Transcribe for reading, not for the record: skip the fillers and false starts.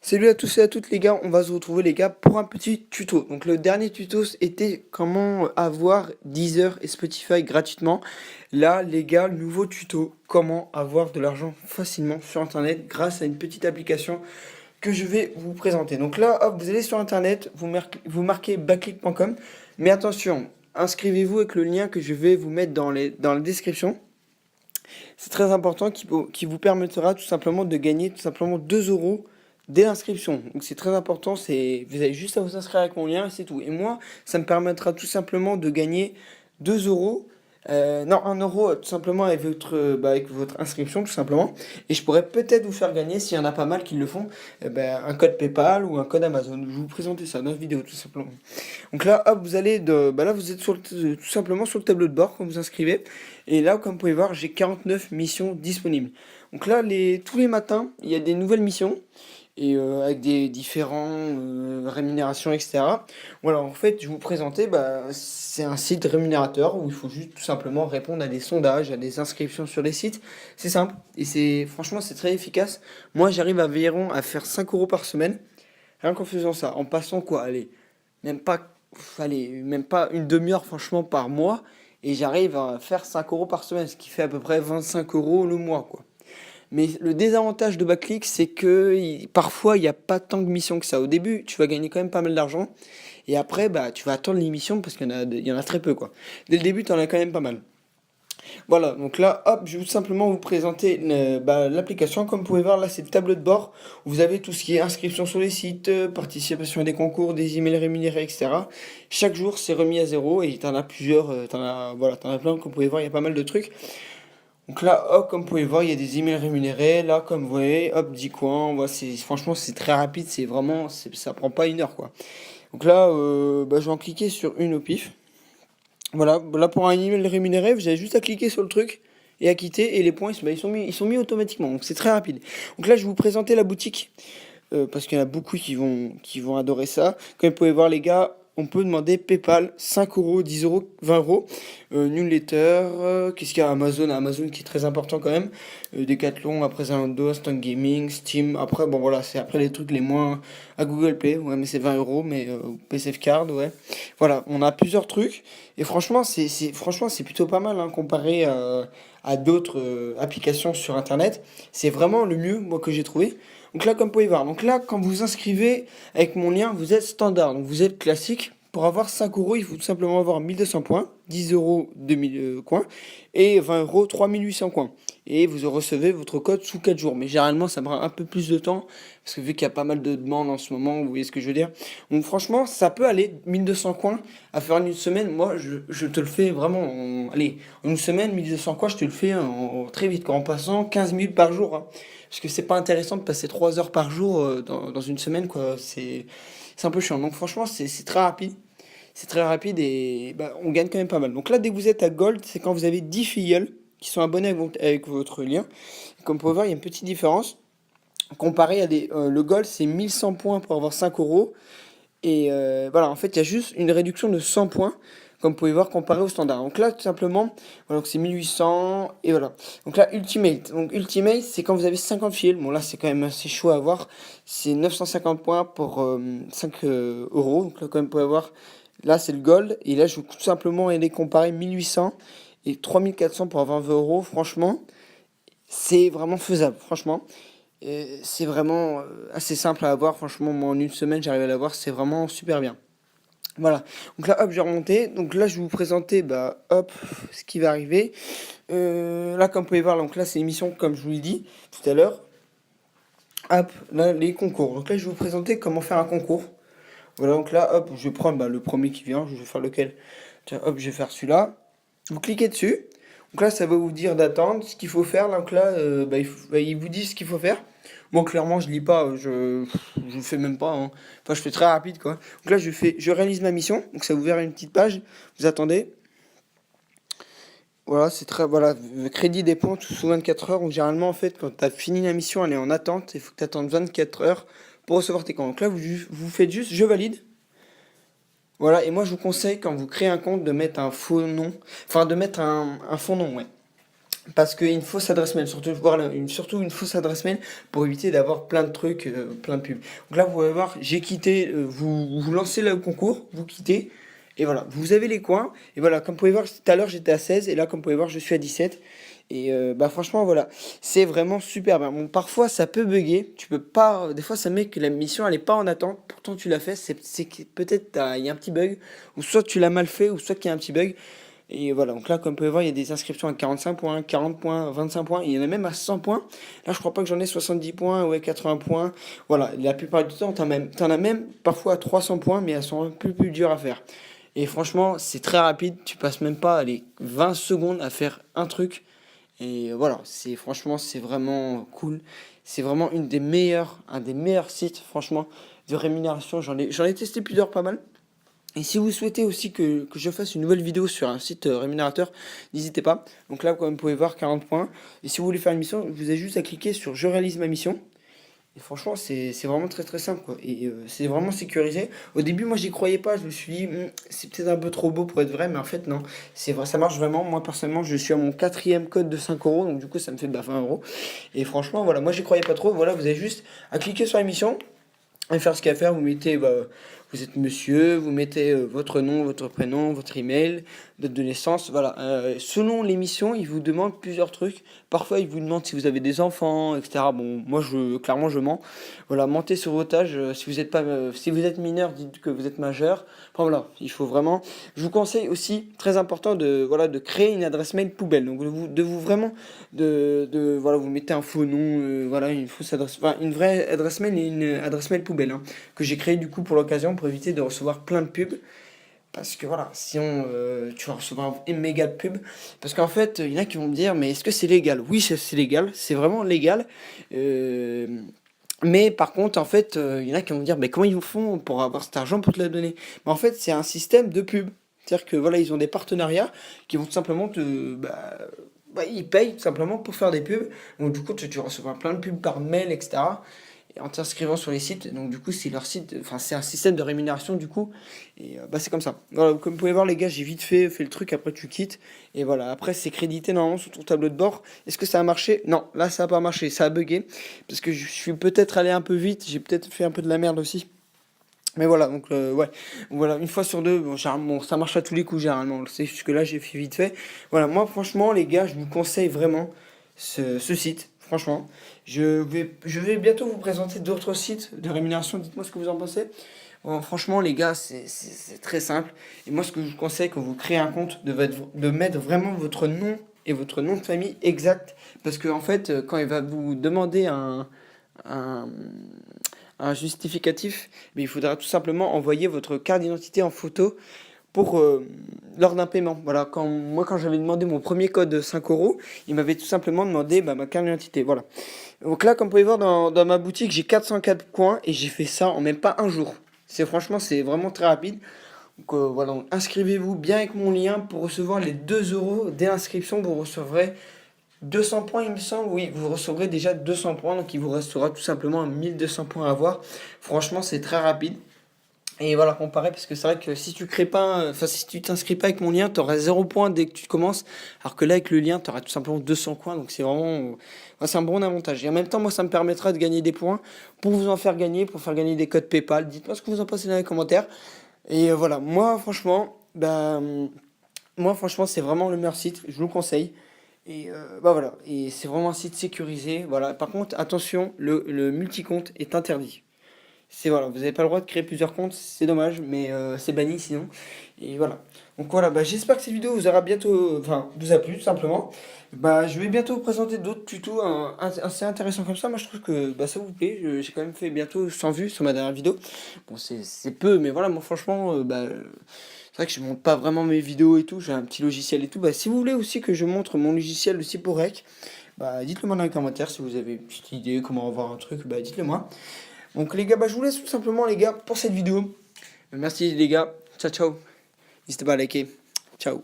Salut à tous et à toutes les gars, on va se retrouver les gars pour un petit tuto. Donc le dernier tuto était comment avoir Deezer et Spotify gratuitement. Là les gars, le nouveau tuto, comment avoir de l'argent facilement sur internet grâce à une petite application que je vais vous présenter. Donc là, hop, vous allez sur internet, vous marquez backclick.com, mais attention, inscrivez-vous avec le lien que je vais vous mettre dans la description. C'est très important qui vous permettra tout simplement de gagner tout simplement 2 euros dès l'inscription. Donc c'est très important, vous avez juste à vous inscrire avec mon lien et c'est tout. Et moi, ça me permettra tout simplement de gagner 2 euros. Non, 1 euro tout simplement avec votre inscription tout simplement. Et je pourrais peut-être vous faire gagner, s'il y en a pas mal qui le font, un code PayPal ou un code Amazon. Je vais vous présenter ça dans la vidéo tout simplement. Donc là, hop, là vous êtes tout simplement sur le tableau de bord quand vous inscrivez. Et là, comme vous pouvez voir, j'ai 49 missions disponibles. Donc là, tous les matins, il y a des nouvelles missions et avec des différents rémunérations, etc. Voilà, en fait, je vais vous présenter, c'est un site rémunérateur où il faut juste tout simplement répondre à des sondages, à des inscriptions sur les sites. C'est simple et franchement, c'est très efficace. Moi, j'arrive environ à faire 5 euros par semaine, rien qu'en faisant ça, en passant quoi, même pas, même pas une demi-heure franchement par mois, et j'arrive à faire 5 euros par semaine, ce qui fait à peu près 25 euros le mois, quoi. Mais le désavantage de Backclick, c'est que parfois, il n'y a pas tant de missions que ça. Au début, tu vas gagner quand même pas mal d'argent, et après, tu vas attendre l'émission parce qu'il y en a très peu, quoi. Dès le début, tu en as quand même pas mal. Voilà, donc là, hop, je vais tout simplement vous présenter l'application. Comme vous pouvez voir, là, c'est le tableau de bord où vous avez tout ce qui est inscription sur les sites, participation à des concours, des emails rémunérés, etc. Chaque jour, c'est remis à zéro et t'en as plusieurs, t'en as plein. Comme vous pouvez voir, il y a pas mal de trucs. Donc là, hop, comme vous pouvez voir, il y a des emails rémunérés. Là, comme vous voyez, hop, 10 coins. Voilà, franchement, c'est très rapide. Ça prend pas une heure, quoi. Donc là, je vais en cliquer sur une au pif. Voilà, là pour un email rémunéré, vous avez juste à cliquer sur le truc et à quitter et les points ils sont mis automatiquement. Donc c'est très rapide. Donc là je vais vous présenter la boutique parce qu'il y en a beaucoup qui vont adorer ça. Comme vous pouvez voir les gars, on peut demander PayPal 5 euros, 10 euros, 20 euros. Newsletter, qu'est-ce qu'il y a Amazon qui est très important quand même. Decathlon, après Zalando, Instant Gaming, Steam. Après bon voilà, c'est après les trucs les moins à Google Pay. Ouais mais c'est 20 euros, mais PaySafe Card, ouais. Voilà, on a plusieurs trucs. Et franchement, franchement, c'est plutôt pas mal hein, comparé à d'autres applications sur Internet. C'est vraiment le mieux, moi, que j'ai trouvé. Donc là, comme vous pouvez voir, donc là, quand vous vous inscrivez avec mon lien, vous êtes standard, donc vous êtes classique. Pour avoir 5 euros, il faut tout simplement avoir 1200 points, 10 euros 2000 coins et 20 euros 3800 coins. Et vous recevez votre code sous 4 jours. Mais généralement, ça prend un peu plus de temps parce que vu qu'il y a pas mal de demandes en ce moment, vous voyez ce que je veux dire. Donc franchement, ça peut aller 1200 coins à faire en une semaine. Moi, je te le fais vraiment allez, en une semaine, 1200 coins, je te le fais très vite, quoi, en passant 15 minutes par jour, hein. Parce que c'est pas intéressant de passer 3 heures par jour dans une semaine, quoi. C'est un peu chiant. Donc franchement, c'est très rapide. C'est très rapide et on gagne quand même pas mal. Donc là, dès que vous êtes à Gold, c'est quand vous avez 10 filleuls qui sont abonnés avec votre lien. Comme vous pouvez voir, il y a une petite différence. Comparé le Gold, c'est 1100 points pour avoir 5 euros. Et voilà, en fait, il y a juste une réduction de 100 points, comme vous pouvez voir, comparé au standard. Donc là, tout simplement, voilà, donc c'est 1800, et voilà. Donc là, Ultimate. Donc Ultimate, c'est quand vous avez 50 fils. Bon, là, c'est quand même assez chaud à avoir. C'est 950 points pour 5 euros. Donc là, comme vous pouvez voir, là, c'est le Gold. Et là, je vais tout simplement aller comparer 1800 et 3400 pour avoir 20 euros. Franchement, c'est vraiment faisable, franchement. C'est vraiment assez simple à avoir. Franchement, moi, en une semaine, j'arrive à l'avoir. C'est vraiment super bien. Voilà. Donc là, hop, j'ai remonté. Donc là, je vais vous présenter, hop, ce qui va arriver. Là, comme vous pouvez voir, donc là, c'est l'émission, comme je vous l'ai dit tout à l'heure. Hop, là, les concours. Donc là, je vais vous présenter comment faire un concours. Voilà, donc là, hop, je vais prendre le premier qui vient. Je vais faire lequel? Tiens, hop, je vais faire celui-là. Vous cliquez dessus. Donc là, ça va vous dire d'attendre ce qu'il faut faire. Donc là, il vous dit ce qu'il faut faire. Moi, clairement, je lis pas, je fais même pas, hein. Enfin, je fais très rapide, quoi. Donc là, je réalise ma mission. Donc ça vous verra une petite page. Vous attendez. Voilà, voilà, crédit des points sous 24 heures. Donc généralement, en fait, quand tu as fini la mission, elle est en attente. Il faut que tu attendes 24 heures pour recevoir tes comptes. Donc là, vous faites juste, je valide. Voilà, et moi, je vous conseille, quand vous créez un compte, de mettre un faux nom. Enfin, de mettre un faux nom, ouais. parce qu'une fausse adresse mail, surtout, voilà, surtout une fausse adresse mail pour éviter d'avoir plein de trucs, plein de pubs. Donc là, vous pouvez voir, j'ai quitté, vous lancez le concours, vous quittez, et voilà, vous avez les coins, et voilà, comme vous pouvez voir, tout à l'heure j'étais à 16, et là, comme vous pouvez voir, je suis à 17. Et bah franchement, voilà, c'est vraiment super bien. Bon, parfois, ça peut bugger, tu peux pas, des fois, ça met que la mission, elle est pas en attente, pourtant tu l'as fait, c'est que peut-être il y a un petit bug, ou soit tu l'as mal fait, ou soit qu'il y a un petit bug. Et voilà, donc là, comme vous pouvez voir, il y a des inscriptions à 45 points, 40 points, 25 points. Il y en a même à 100 points. Là, je crois pas que j'en ai 70 points, ouais, 80 points. Voilà, la plupart du temps, t'en as même parfois à 300 points, mais elles sont un peu plus dures à faire. Et franchement, c'est très rapide. Tu passes même pas les 20 secondes à faire un truc. Et voilà, franchement, c'est vraiment cool. C'est vraiment un des meilleurs sites, franchement, de rémunération. J'en ai testé plusieurs, pas mal. Et si vous souhaitez aussi que je fasse une nouvelle vidéo sur un site rémunérateur, n'hésitez pas. Donc là, comme vous pouvez voir, 40 points. Et si vous voulez faire une mission, vous avez juste à cliquer sur Je réalise ma mission. Et franchement, c'est vraiment très très simple, quoi. Et c'est vraiment sécurisé. Au début, moi, j'y croyais pas. Je me suis dit, c'est peut-être un peu trop beau pour être vrai. Mais en fait, non. C'est vrai, ça marche vraiment. Moi, personnellement, je suis à mon quatrième code de 5 euros. Donc du coup, ça me fait 20 euros. Et franchement, voilà, moi, j'y croyais pas trop. Voilà, vous avez juste à cliquer sur la mission. Et faire ce qu'il y a à faire, vous mettez, vous êtes monsieur, vous mettez votre nom, votre prénom, votre email, date de naissance, voilà. Selon l'émission, il vous demande plusieurs trucs. Parfois, il vous demande si vous avez des enfants, etc. Bon, moi, clairement, je mens. Voilà, mentez sur votre âge. Si vous êtes pas, si vous êtes mineur, dites que vous êtes majeur. Enfin, voilà, il faut vraiment. Je vous conseille aussi, très important, voilà, de créer une adresse mail poubelle. Donc, vraiment, voilà, vous mettez un faux nom, voilà, une fausse adresse, enfin, une vraie adresse mail et une adresse mail poubelle, hein, que j'ai créé du coup pour l'occasion pour éviter de recevoir plein de pubs. Parce que voilà, sinon tu vas recevoir une méga pub. Parce qu'en fait, il y en a qui vont me dire, mais est-ce que c'est légal? Oui, c'est légal, c'est vraiment légal. Euh, mais par contre, en fait, il y en a qui vont me dire, mais comment ils font pour avoir cet argent pour te la donner? Mais en fait, c'est un système de pub. C'est-à-dire que voilà, ils ont des partenariats qui vont tout simplement ils payent tout simplement pour faire des pubs. Donc du coup, tu recevras plein de pubs par mail, etc. Et en t'inscrivant sur les sites. Donc du coup, c'est leur site, enfin c'est un système de rémunération du coup. Et c'est comme ça. Voilà, comme vous pouvez voir les gars, j'ai vite fait le truc, après tu quittes. Et voilà, après c'est crédité normalement sur ton tableau de bord. Est-ce que ça a marché? Non, là ça a pas marché, ça a bugué. Parce que je suis peut-être allé un peu vite, j'ai peut-être fait un peu de la merde aussi. Mais voilà, donc ouais, voilà, une fois sur deux, bon, ça marche à tous les coups généralement, c'est juste que là j'ai fait vite fait. Voilà, moi franchement les gars, je vous conseille vraiment ce site, franchement. Je vais bientôt vous présenter d'autres sites de rémunération, dites-moi ce que vous en pensez. Bon, franchement les gars, c'est très simple. Et moi ce que je vous conseille quand vous créez un compte, de mettre vraiment votre nom et votre nom de famille exact. Parce que en fait, quand il va vous demander un, un justificatif, mais il faudra tout simplement envoyer votre carte d'identité en photo pour lors d'un paiement. Voilà, quand j'avais demandé mon premier code de 5 euros, il m'avait tout simplement demandé ma carte d'identité. Voilà. Donc là, comme vous pouvez voir dans ma boutique, j'ai 404 coins et j'ai fait ça en même pas un jour. Franchement, c'est vraiment très rapide. Donc voilà, donc, inscrivez-vous bien avec mon lien pour recevoir les 2 euros dès l'inscription. Vous recevrez 200 points, il me semble. Oui, vous recevrez déjà 200 points. Donc il vous restera tout simplement 1200 points à avoir. Franchement, c'est très rapide. Et voilà, comparé, parce que c'est vrai que si tu crées pas, enfin si tu t'inscris pas avec mon lien, tu auras 0 points dès que tu commences, alors que là avec le lien, tu auras tout simplement 200 points, donc c'est vraiment, c'est un bon avantage. Et en même temps, moi, ça me permettra de gagner des points pour vous en faire gagner, pour faire gagner des codes PayPal. Dites-moi ce que vous en pensez dans les commentaires. Et voilà, moi franchement, c'est vraiment le meilleur site, je vous le conseille. Et voilà, et c'est vraiment un site sécurisé. Voilà. Par contre, attention, le multicompte est interdit. Voilà, vous n'avez pas le droit de créer plusieurs comptes, c'est dommage, mais c'est banni sinon. Et voilà. Donc voilà, j'espère que cette vidéo vous aura bientôt, enfin, vous a plu tout simplement. Je vais bientôt vous présenter d'autres tutos assez intéressants comme ça. Moi je trouve que ça vous plaît. J'ai quand même fait bientôt 100 vues sur ma dernière vidéo. Bon, c'est peu, mais voilà, moi franchement, c'est vrai que je montre pas vraiment mes vidéos et tout. J'ai un petit logiciel et tout. Si vous voulez aussi que je montre mon logiciel aussi pour Rec, dites-le moi dans les commentaires si vous avez une petite idée, comment avoir un truc, dites-le moi. Donc les gars, je vous laisse tout simplement les gars pour cette vidéo. Merci les gars, ciao ciao. N'hésitez pas à liker. Ciao.